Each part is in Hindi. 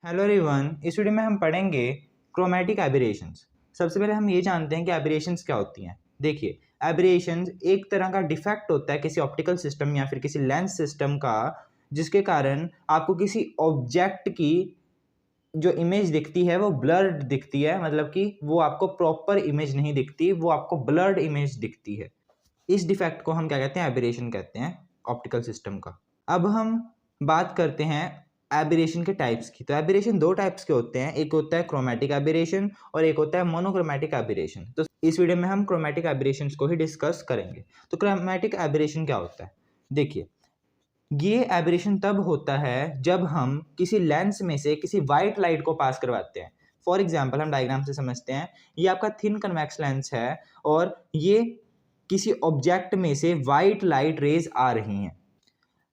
हेलो एवरीवन, इस वीडियो में हम पढ़ेंगे क्रोमैटिक एबरेशंस। सबसे पहले हम ये जानते हैं कि एबरेशंस क्या होती हैं। देखिए, एबरेशंस एक तरह का डिफेक्ट होता है किसी ऑप्टिकल सिस्टम या फिर किसी लेंस सिस्टम का, जिसके कारण आपको किसी ऑब्जेक्ट की जो इमेज दिखती है वो ब्लर्ड दिखती है। मतलब कि वो आपको प्रॉपर इमेज नहीं दिखती, वो आपको ब्लर्ड इमेज दिखती है। इस डिफेक्ट को हम क्या कहते हैं? एबरेशन कहते हैं ऑप्टिकल सिस्टम का। अब हम बात करते हैं एबरेशन के टाइप्स की। तो एबरेशन दो टाइप्स के होते हैं, एक होता है क्रोमैटिक एबरेशन और एक होता है मोनोक्रोमैटिक एबरेशन। तो इस वीडियो में हम क्रोमैटिक एबरेशंस को ही डिस्कस करेंगे। तो क्रोमैटिक एबरेशन क्या होता है? देखिए, ये एबरेशन तब होता है जब हम किसी लेंस में से किसी वाइट लाइट को पास करवाते हैं। फॉर एग्जाम्पल, हम डायग्राम से समझते हैं। ये आपका थिन कन्वेक्स लेंस है और ये किसी ऑब्जेक्ट में से वाइट लाइट रेज आ रही हैं।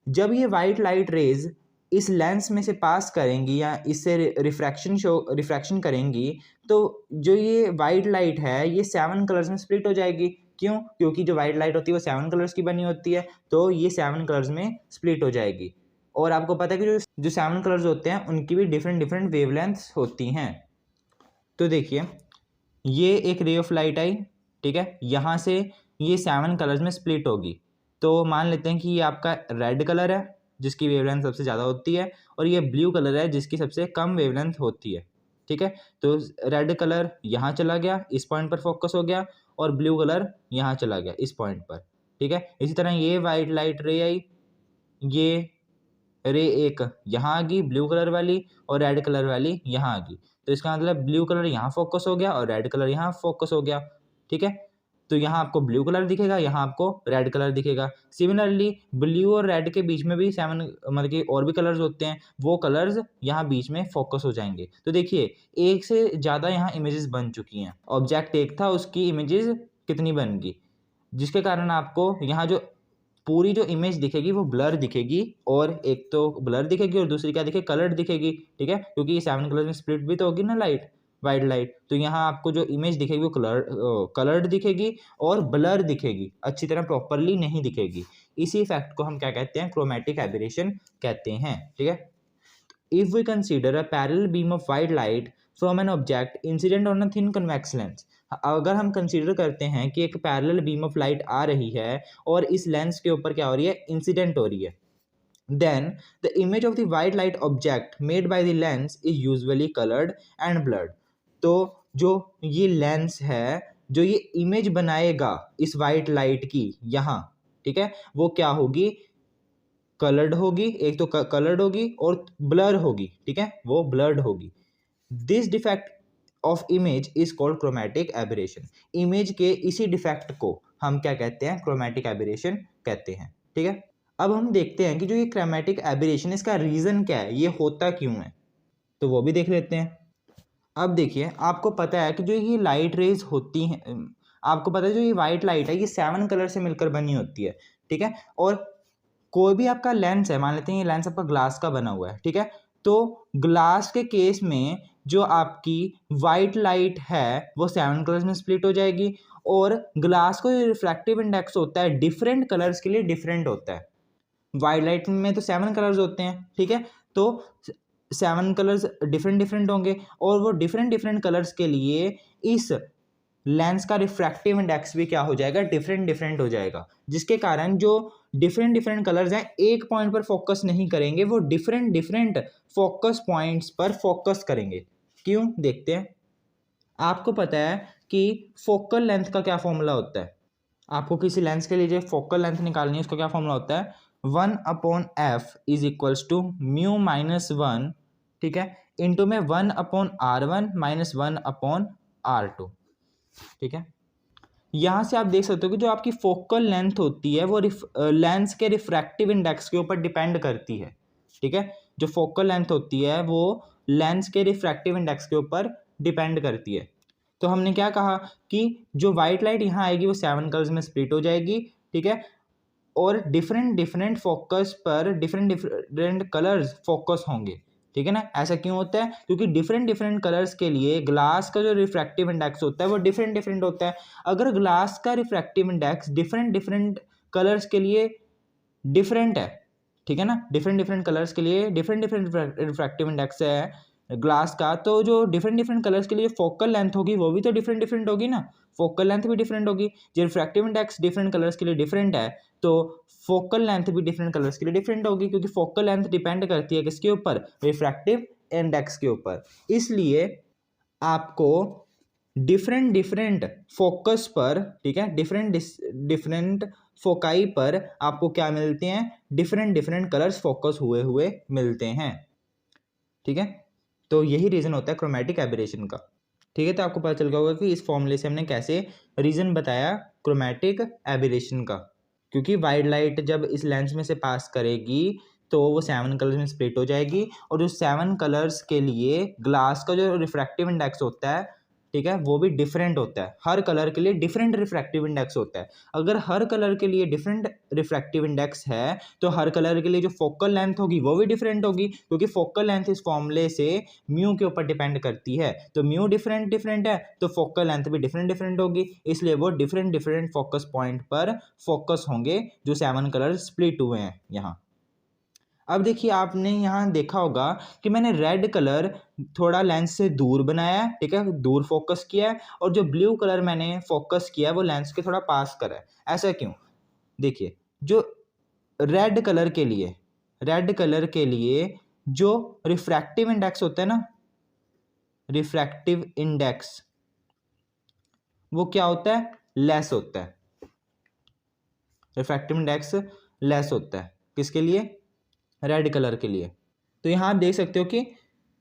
जब ये वाइट लाइट रेज इस लेंस में से पास करेंगी या इससे रिफ्रैक्शन करेंगी, तो जो ये वाइट लाइट है ये 7 कलर्स में स्प्लिट हो जाएगी। क्यों? क्योंकि जो वाइट लाइट होती है वो 7 कलर्स की बनी होती है, तो ये 7 कलर्स में स्प्लिट हो जाएगी। और आपको पता है कि जो 7 कलर्स होते हैं उनकी भी डिफरेंट डिफरेंट वेवलेंथ्स होती हैं। तो देखिए, ये एक रे ऑफ लाइट आई, ठीक है, यहाँ से ये 7 कलर्स में स्प्लिट होगी। तो मान लेते हैं कि ये आपका रेड कलर है जिसकी वेवलेंथ सबसे ज़्यादा होती है, और ये ब्लू कलर है जिसकी सबसे कम वेवलेंथ होती है। ठीक है, तो रेड कलर यहाँ चला गया, इस पॉइंट पर फोकस हो गया, और ब्लू कलर यहाँ चला गया इस पॉइंट पर। ठीक है, इसी तरह ये वाइट लाइट रे आई, ये रे एक यहाँ आ गई ब्लू कलर वाली, और रेड कलर वाली यहाँ आ गई। तो इसका मतलब ब्लू कलर यहाँ फोकस हो गया और रेड कलर यहाँ फोकस हो गया। ठीक है, तो यहाँ आपको ब्लू कलर दिखेगा, यहाँ आपको रेड कलर दिखेगा। सिमिलरली ब्लू और रेड के बीच में भी 7 मतलब कि और भी कलर्स होते हैं, वो कलर्स यहाँ बीच में फोकस हो जाएंगे। तो देखिए, एक से ज़्यादा यहाँ इमेजेस बन चुकी हैं। ऑब्जेक्ट एक था, उसकी इमेजेस कितनी बन गई, जिसके कारण आपको यहाँ जो पूरी जो इमेज दिखेगी वो ब्लर दिखेगी, और एक तो ब्लर दिखेगी और दूसरी क्या दिखेगी? कलर्ड दिखेगी। ठीक है, क्योंकि ये 7 कलर में स्प्लिट भी तो होगी ना लाइट, वाइट लाइट। तो यहाँ आपको जो इमेज दिखेगी वो कलर्ड दिखेगी और ब्लर दिखेगी, अच्छी तरह प्रॉपरली नहीं दिखेगी। इसी इफेक्ट को हम क्या कहते हैं? क्रोमैटिक एबरेशन कहते हैं। ठीक है, if we consider a parallel beam of white light from an object incident on a thin convex lens, अगर हम कंसीडर करते हैं कि एक पैरेलल बीम ऑफ लाइट आ रही है और इस लेंस के ऊपर क्या हो रही है? इंसिडेंट हो रही है, then the image of the white light object made by the lens is usually colored and blurred. तो जो ये लेंस है, जो ये इमेज बनाएगा इस वाइट लाइट की यहाँ, ठीक है, वो क्या होगी? कलर्ड होगी। एक तो कलर्ड होगी और ब्लर होगी। ठीक है, वो ब्लर्ड होगी। This defect of image is called chromatic aberration. Image के इसी डिफेक्ट को हम क्या कहते हैं? क्रोमैटिक एबरेशन कहते हैं। ठीक है, अब हम देखते हैं कि जो ये क्रोमैटिक एबरेशन, इसका रीजन क्या है, ये होता क्यों है, तो वो भी देख लेते हैं। अब देखिए, आपको पता है कि जो ये लाइट रेज होती हैं, आपको पता है जो ये वाइट लाइट है ये 7 कलर से मिलकर बनी होती है। ठीक है, और कोई भी आपका लेंस है, मान लेते हैं ये लेंस आपका ग्लास का बना हुआ है। ठीक है, तो ग्लास के केस में जो आपकी वाइट लाइट है वो 7 कलर्स में स्प्लिट हो जाएगी, और ग्लास को जो रिफ्रैक्टिव इंडेक्स होता है डिफरेंट कलर्स के लिए डिफरेंट होता है। वाइट लाइट में तो 7 कलर्स होते हैं। ठीक है, तो 7 कलर्स डिफरेंट डिफरेंट होंगे, और वो डिफरेंट डिफरेंट कलर्स के लिए इस लेंस का रिफ्रैक्टिव इंडेक्स भी क्या हो जाएगा? डिफरेंट डिफरेंट हो जाएगा, जिसके कारण जो डिफरेंट डिफरेंट कलर्स हैं एक पॉइंट पर फोकस नहीं करेंगे, वो डिफरेंट डिफरेंट फोकस पॉइंट्स पर फोकस करेंगे। क्यों? देखते हैं। आपको पता है कि फोकल लेंथ का क्या फॉर्मूला होता है? आपको किसी लेंस के लिए जो फोकल लेंथ निकालनी है उसका क्या फॉर्मूला होता है? 1/f is equals to mu minus 1, ठीक है, इंटू में 1/r1 माइनस 1/r2। ठीक है, यहाँ से आप देख सकते हो कि जो आपकी फोकल लेंथ होती है वो लेंस के रिफ्रैक्टिव इंडेक्स के ऊपर डिपेंड करती है। ठीक है, जो फोकल लेंथ होती है वो लेंस के रिफ्रैक्टिव इंडेक्स के ऊपर डिपेंड करती है। तो हमने क्या कहा कि जो वाइट लाइट यहाँ आएगी वो 7 कलर्स में स्प्लिट हो जाएगी। ठीक है, और डिफरेंट डिफरेंट फोकस पर डिफरेंट डिफरेंट कलर्स फोकस होंगे। ठीक है ना, ऐसा क्यों होता है? क्योंकि डिफरेंट डिफरेंट कलर्स के लिए ग्लास का जो रिफ्रैक्टिव इंडेक्स होता है वो डिफरेंट डिफरेंट होता है। अगर ग्लास का refractive index different different colours के लिए डिफरेंट है, ठीक है ना, डिफरेंट डिफरेंट कलर्स के लिए डिफरेंट डिफरेंट रिफ्रैक्टिव इंडेक्स है, ग्लास का, तो जो डिफरेंट डिफरेंट कलर्स के लिए फोकल लेंथ होगी वो भी तो डिफरेंट डिफरेंट होगी ना, फोकल लेंथ भी डिफरेंट होगी। जो रिफ्रैक्टिव इंडेक्स डिफरेंट कलर्स के लिए डिफरेंट है तो फोकल लेंथ भी डिफरेंट कलर्स के लिए डिफरेंट होगी, क्योंकि फोकल लेंथ डिपेंड करती है किसके ऊपर, रिफ्रैक्टिव इंडेक्स के ऊपर। इसलिए आपको डिफरेंट डिफरेंट फोकस पर, ठीक है, डिफरेंट डिफरेंट फोकाई पर आपको क्या मिलते हैं, डिफरेंट डिफरेंट कलर्स फोकस हुए हुए मिलते हैं, ठीक है। तो यही रीज़न होता है क्रोमेटिक एबरेशन का, ठीक है। तो आपको पता चल गया होगा कि इस फॉर्मूले से हमने कैसे रीज़न बताया क्रोमेटिक एबरेशन का, क्योंकि वाइट लाइट जब इस लेंस में से पास करेगी तो वो 7 कलर्स में स्प्लिट हो जाएगी, और जो 7 कलर्स के लिए ग्लास का जो रिफ्रैक्टिव इंडेक्स होता है, ठीक है, वो भी डिफरेंट होता है। हर कलर के लिए डिफरेंट रिफ्रैक्टिव इंडेक्स होता है। अगर हर कलर के लिए डिफरेंट रिफ्रैक्टिव इंडेक्स है तो हर कलर के लिए जो फोकल लेंथ होगी वो भी डिफरेंट होगी, क्योंकि फोकल लेंथ इस फॉर्मूले से म्यू के ऊपर डिपेंड करती है। तो म्यू डिफरेंट डिफरेंट है तो फोकल लेंथ भी डिफरेंट डिफरेंट होगी, इसलिए वो डिफरेंट डिफरेंट फोकस पॉइंट पर फोकस होंगे जो 7 कलर स्प्लिट हुए हैं यहाँ। अब देखिए, आपने यहाँ देखा होगा कि मैंने रेड कलर थोड़ा लेंस से दूर बनाया है, ठीक है, दूर फोकस किया है, और जो ब्लू कलर मैंने फोकस किया है वो लेंस के थोड़ा पास करा है। ऐसा क्यों? देखिए, जो रेड कलर के लिए जो रिफ्रैक्टिव इंडेक्स होता है ना, रिफ्रैक्टिव इंडेक्स वो क्या होता है, लेस होता है। रिफ्रैक्टिव इंडेक्स लेस होता है किसके लिए, रेड कलर के लिए। तो यहाँ आप देख सकते हो कि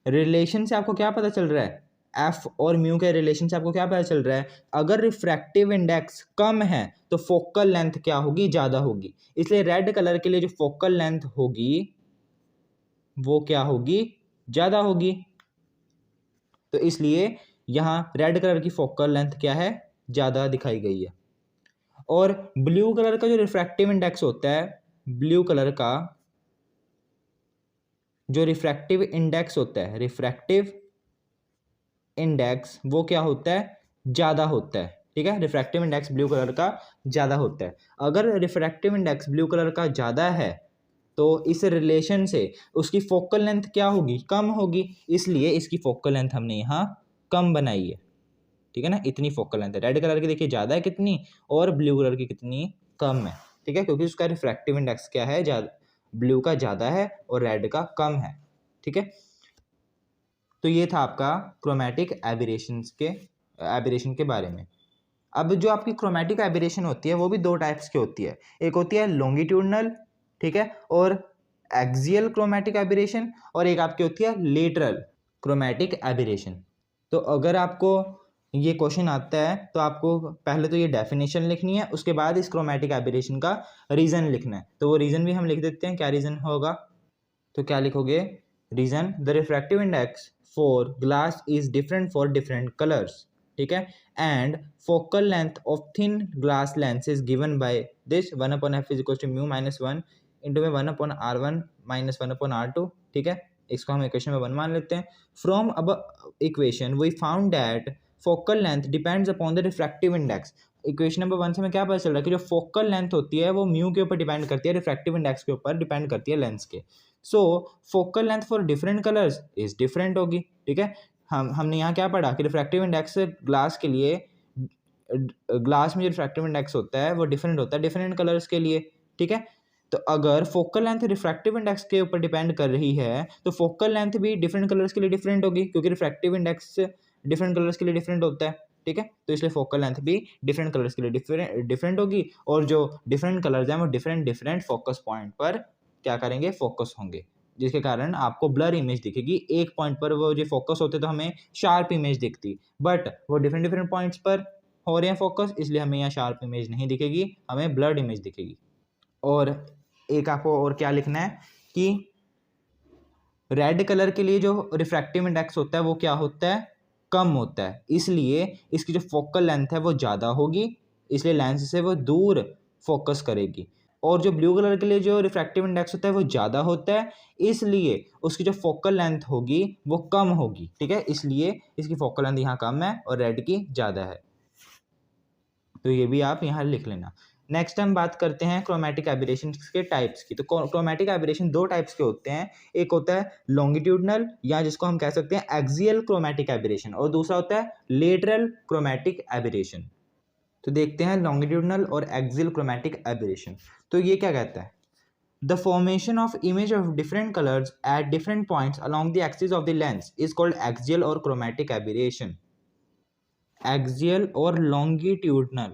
रिलेशन से आपको क्या पता चल रहा है, एफ और म्यू के रिलेशन से आपको क्या पता चल रहा है, अगर रिफ्रैक्टिव इंडेक्स कम है तो फोकल लेंथ क्या होगी, ज़्यादा होगी। इसलिए रेड कलर के लिए जो फोकल लेंथ होगी वो क्या होगी, ज़्यादा होगी। तो इसलिए यहाँ रेड कलर की फोकल लेंथ क्या है, ज़्यादा दिखाई गई है। और ब्लू कलर का जो रिफ्रैक्टिव इंडेक्स होता है, ब्लू कलर का जो रिफ्रैक्टिव इंडेक्स होता है, रिफ्रैक्टिव इंडेक्स वो क्या होता है, ज़्यादा होता है, ठीक है। रिफ्रैक्टिव इंडेक्स ब्लू कलर का ज़्यादा होता है। अगर रिफ्रैक्टिव इंडेक्स ब्लू कलर का ज़्यादा है तो इस रिलेशन से उसकी फोकल लेंथ क्या होगी, कम होगी, इसलिए इसकी फोकल लेंथ हमने यहाँ कम बनाई है, ठीक है ना। इतनी फोकल लेंथ है। रेड कलर की देखिए ज़्यादा है कितनी, और ब्लू कलर की कितनी, कम है, ठीक है, क्योंकि उसका रिफ्रैक्टिव इंडेक्स क्या है, ज़्यादा, ब्लू का ज़्यादा है और रेड का कम है, ठीक है। तो ये था आपका क्रोमैटिक एबरेशन के बारे में। अब जो आपकी क्रोमैटिक एबरेशन होती है वो भी 2 टाइप्स की होती है। एक होती है लॉन्गिट्यूडनल, ठीक है, और एक्सियल क्रोमैटिक एबरेशन, और एक आपकी होती है लेटरल क्रोमैटिक एबरेशन। तो अगर आपको ये क्वेश्चन आता है तो आपको पहले तो ये डेफिनेशन लिखनी है, उसके बाद इस क्रोमैटिक एबरेशन का रीज़न लिखना है। तो वो रीज़न भी हम लिख देते हैं, क्या रीज़न होगा, तो क्या लिखोगे, reason, the refractive index for glass is different for different colours, ठीक है, and focal length of thin glass lens is given by this 1/f is equal to mu -1 into में 1/r1 माइनस 1/r2, ठीक है। इसको हम इक्वेशन नंबर 1 मान लेते हैं। फ्रॉम अब equation we found that focal length depends upon the refractive index. Equation number 1 से हमें क्या पता चल रहा है कि जो फोकल लेंथ होती है वो म्यू के ऊपर डिपेंड करती है, रिफ्रैक्टिव इंडेक्स के ऊपर डिपेंड करती है लेंस के। So focal length for different colours is different होगी, ठीक है। हमने यहाँ क्या पढ़ा कि रिफ्रैक्टिव इंडेक्स ग्लास के लिए, ग्लास में जो रिफ्रैक्टिव इंडेक्स होता है वो डिफरेंट होता है डिफरेंट कलर्स के लिए, ठीक है। तो अगर फोकल लेंथ रिफ्रैक्टिव इंडेक्स के ऊपर डिपेंड कर रही है तो फोकल लेंथ भी डिफरेंट कलर्स के लिए डिफरेंट होगी, क्योंकि रिफ्रैक्टिव इंडेक्स डिफरेंट कलर्स के लिए डिफरेंट होता है, ठीक है। तो इसलिए फोकल लेंथ भी डिफरेंट कलर्स के लिए डिफरेंट होगी, और जो डिफरेंट कलर्स हैं वो डिफरेंट डिफरेंट फोकस पॉइंट पर क्या करेंगे, फोकस होंगे, जिसके कारण आपको ब्लर इमेज दिखेगी। एक पॉइंट पर वो जो फोकस होते तो हमें शार्प इमेज दिखती, बट वो डिफरेंट डिफरेंट पॉइंट्स पर हो रहे हैं फोकस, इसलिए हमें यहाँ शार्प इमेज नहीं दिखेगी, हमें ब्लर्ड इमेज दिखेगी। और एक आपको और क्या लिखना है कि रेड कलर के लिए जो रिफ्रैक्टिव इंडेक्स होता है वो क्या होता है, कम होता है, इसलिए इसकी जो फोकल लेंथ है वो ज़्यादा होगी, इसलिए लेंस से वो दूर फोकस करेगी। और जो ब्लू कलर के लिए जो रिफ्रैक्टिव इंडेक्स होता है वो ज़्यादा होता है, इसलिए उसकी जो फोकल लेंथ होगी वो कम होगी, ठीक है। इसलिए इसकी फोकल लेंथ यहाँ कम है और रेड की ज़्यादा है। तो ये भी आप यहाँ लिख लेना। नेक्स्ट हम बात करते हैं क्रोमेटिक एबरेशन के टाइप्स की। तो क्रोमेटिक एबरेशन दो टाइप्स के होते हैं, एक होता है लॉन्गिट्यूडनल या जिसको हम कह सकते हैं एक्सियल क्रोमेटिक एबरेशन, और दूसरा होता है लेटरल क्रोमेटिक एबरेशन। तो देखते हैं लॉन्गिट्यूडनल और एक्सियल क्रोमेटिक एबरेशन। तो ये क्या कहता है, the formation of image of different colours at different points along the axis of the lens is called axial और क्रोमेटिक एबरेशन। एक्सियल और लॉन्गिट्यूडनल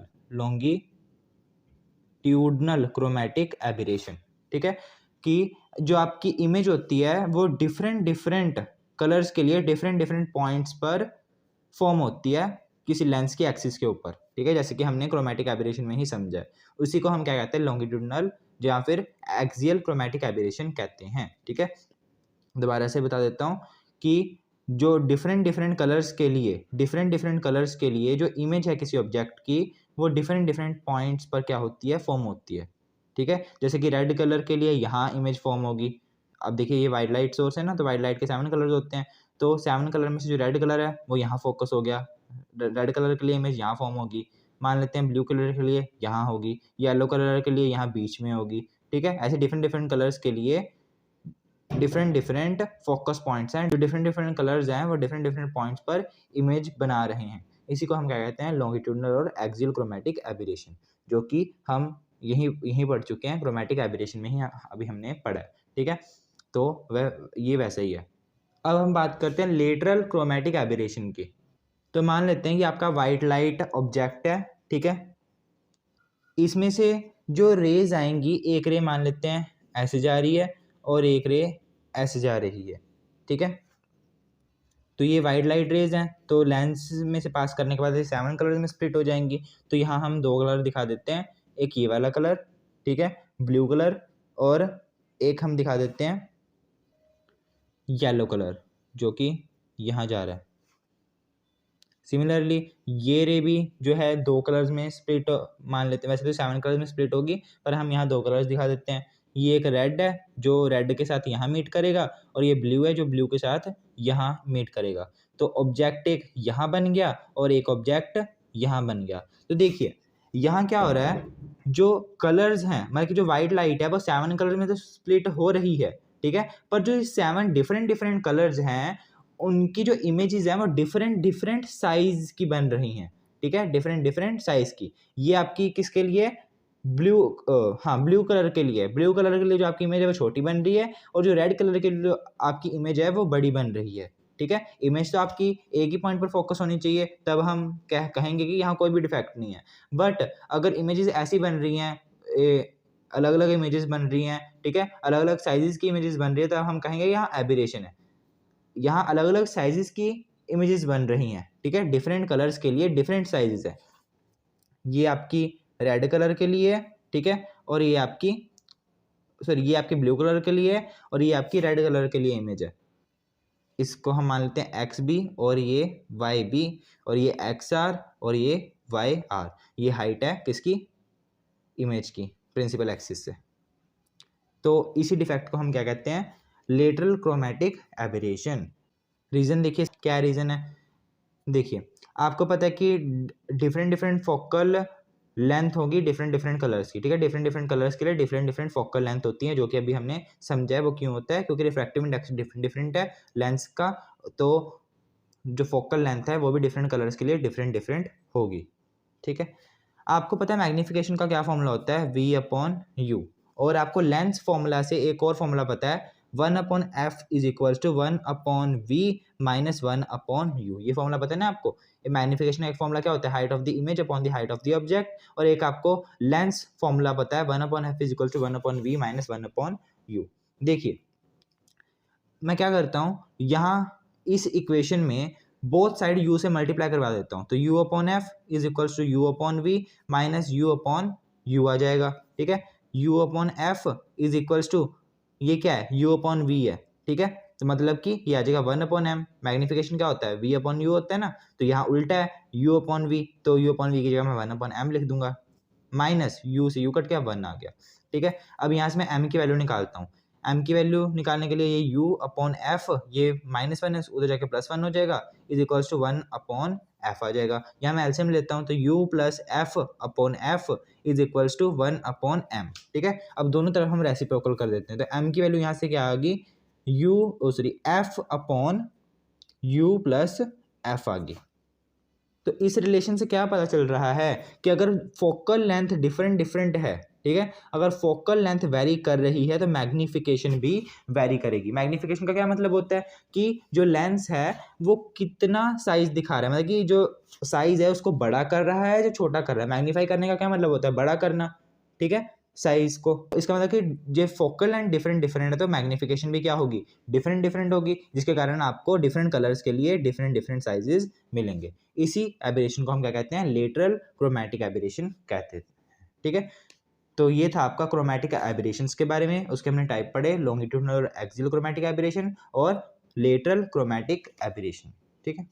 क्रोमेटिक एबरेशन, ठीक है, कि जो आपकी इमेज होती है वो डिफरेंट कलर्स के लिए डिफरेंट पॉइंट्स पर फॉर्म होती है किसी लेंस की एक्सिस के ऊपर, ठीक है, जैसे कि हमने क्रोमेटिक एबरेशन में ही समझा है। उसी को हम क्या कहते हैं, लॉन्गिट्यूडनल या फिर एक्सियल क्रोमेटिक एबरेशन कहते हैं, ठीक है। दोबारा से बता देता हूँ कि जो डिफरेंट कलर्स के लिए जो इमेज है किसी ऑब्जेक्ट की, वो डिफरेंट पॉइंट्स पर क्या होती है, फॉर्म होती है, ठीक है। जैसे कि रेड कलर के लिए यहाँ इमेज फॉर्म होगी। अब देखिए ये वाइट लाइट सोर्स है ना, तो वाइट लाइट के 7 कलर्स होते हैं, तो 7 कलर में से जो रेड कलर है वो यहाँ फोकस हो गया, रेड कलर के लिए इमेज यहाँ फॉर्म होगी। मान लेते हैं ब्लू कलर के लिए यहाँ होगी, येलो कलर के लिए यहाँ बीच में होगी, ठीक है। ऐसे डिफरेंट कलर्स के लिए डिफरेंट फोकस पॉइंट्स हैं, जो डिफरेंट कलर्स हैं वो डिफरेंट पॉइंट्स पर इमेज बना रहे हैं। इसी को हम क्या कहते हैं, लॉन्गिट्यूडनल और एक्सियल क्रोमेटिक एबरेशन, जो कि हम यहीं पढ़ चुके हैं, क्रोमेटिक एबरेशन में ही अभी हमने पढ़ा है, ठीक है। तो वह ये वैसा ही है। अब हम बात करते हैं लेटरल क्रोमेटिक एबरेशन की। तो मान लेते हैं कि आपका वाइट लाइट ऑब्जेक्ट है, ठीक है, इसमें से जो रेज आएंगी, एक रे मान लेते हैं ऐसे जा रही है और एक रे ऐसे जा रही है, ठीक है। तो ये वाइट लाइट रेज हैं, तो लेंस में से पास करने के बाद ये 7 कलर में स्प्लिट हो जाएंगी। तो यहाँ हम 2 कलर दिखा देते हैं, एक ये वाला कलर, ठीक है, ब्लू कलर, और एक हम दिखा देते हैं येलो कलर, जो कि यहाँ जा रहा है। सिमिलरली ये रे भी जो है 2 कलर्स में स्प्लिट मान लेते हैं, वैसे तो 7 कलर्स में स्प्लिट होगी, पर हम यहाँ 2 कलर्स दिखा देते हैं। ये एक रेड है जो रेड के साथ यहाँ मीट करेगा, और ये ब्लू है जो ब्लू के साथ यहाँ मीट करेगा। तो ऑब्जेक्ट एक यहाँ बन गया और एक ऑब्जेक्ट यहाँ बन गया। तो देखिए यहाँ क्या हो रहा है, जो कलर्स हैं, मतलब कि जो वाइट लाइट है वो 7 कलर में तो स्प्लिट हो रही है, ठीक है, पर जो 7 डिफरेंट कलर्स हैं उनकी जो इमेजेस हैं वो डिफरेंट साइज की बन रही हैं, ठीक है, डिफरेंट साइज की। ये आपकी किसके लिए, ब्लू कलर के लिए जो आपकी इमेज है वो छोटी बन रही है, और जो रेड कलर के लिए जो आपकी इमेज है वो बड़ी बन रही है, ठीक है। इमेज तो आपकी एक ही पॉइंट पर फोकस होनी चाहिए, तब हम कहेंगे कि यहाँ कोई भी डिफेक्ट नहीं है। बट अगर इमेजेस ऐसी बन रही हैं, अलग अलग इमेजेस बन रही हैं, ठीक है, अलग अलग साइजेस की इमेजेस बन रही है, तब हम कहेंगे यहाँ एबरेशन है। यहाँ अलग अलग साइजेस की इमेजेस बन रही हैं, ठीक है, डिफरेंट कलर्स के लिए डिफरेंट साइजेस है। ये आपकी रेड कलर के लिए है, ठीक है, और ये आपकी ये ब्लू कलर के लिए है, और ये आपकी रेड कलर के लिए इमेज है। इसको हम मान लेते हैं एक्स बी और ये वाई बी, और ये एक्स आर और ये वाई आर। ये हाइट है किसकी, इमेज की, प्रिंसिपल एक्सिस से। तो इसी डिफेक्ट को हम क्या कहते हैं, लेटरल क्रोमेटिक एबरेशन। रीज़न देखिए क्या रीज़न है, देखिए आपको पता है कि डिफरेंट फोकल लेंथ होगी डिफरेंट कलर्स की, ठीक है, डिफरेंट कलर्स के लिए डिफरेंट फोकल लेंथ होती है, जो कि अभी हमने समझा है। वो क्यों होता है, क्योंकि रिफ्रैक्टिव इंडेक्स डिफरेंट है लेंस का, तो जो फोकल लेंथ है वो भी डिफरेंट कलर्स के लिए डिफरेंट होगी, ठीक है। आपको पता है मैग्नीफिकेशन का क्या फॉर्मूला होता है, V/U, और आपको लेंस फॉर्मूला से एक और फॉर्मूला पता है, 1/f is equal to 1/v minus 1/u। ये फॉर्मूला पता है ना आपको। मैग्नीफिकेशन का एक फॉर्मूला क्या होता है, height of the image upon the height of the object, और एक आपको लेंस फॉर्मूला पता है, 1/f is equal to 1/v minus 1/u। देखिए मैं क्या करता हूँ, यहाँ इस इक्वेशन में बोथ साइड u से मल्टीप्लाई करवा देता हूँ, तो u/f is equals to u/v minus u/u आ जाएगा, ठीक है। u/f इज इक्वल्स टू, ये क्या है, u/v है, ठीक है, तो मतलब कि ये आ जाएगा 1/m। मैग्नीफिकेशन क्या होता है, v/u होता है ना, तो यहाँ उल्टा है u/v, तो u/v की जगह मैं 1/m लिख दूंगा, माइनस u से u कट गया, 1 आ गया, ठीक है। अब यहाँ से मैं m की वैल्यू निकालता हूँ, एम की वैल्यू निकालने के लिए ये यू अपॉन एफ, ये -1 है उधर जाके +1 हो जाएगा, is equals to 1 upon f आ जाएगा। यहाँ मैं एलसीएम लेता हूँ तो u plus f upon f is equals to 1 upon m. ठीक है, अब दोनों तरफ हम रेसिप्रोकल कर देते हैं, तो m की वैल्यू यहाँ से क्या आ गई, f upon u plus f आ गई। तो इस रिलेशन से क्या पता चल रहा है कि अगर फोकल लेंथ डिफरेंट है, ठीक है, अगर फोकल लेंथ वेरी कर रही है तो मैग्नीफिकेशन भी वेरी करेगी। मैग्नीफिकेशन का क्या मतलब होता है कि जो लेंस है वो कितना साइज दिखा रहा है, मतलब कि जो साइज है उसको बड़ा कर रहा है जो छोटा कर रहा है। मैग्नीफाई करने का क्या मतलब होता है, बड़ा करना, ठीक है, साइज को। इसका मतलब कि जो फोकल लेंथ डिफरेंट है तो मैग्नीफिकेशन भी क्या होगी, डिफरेंट होगी, जिसके कारण आपको डिफरेंट कलर्स के लिए डिफरेंट साइजेस मिलेंगे। इसी एबरेशन को हम क्या कहते हैं, लेटरल क्रोमैटिक एबरेशन कहते हैं। ठीक है, तो ये था आपका क्रोमैटिक एबरेशंस के बारे में। उसके हमने टाइप पढ़े, लॉन्गिट्यूडनल और एक्सियल क्रोमैटिक एबरेशन और लेटरल क्रोमैटिक एबरेशन। ठीक है।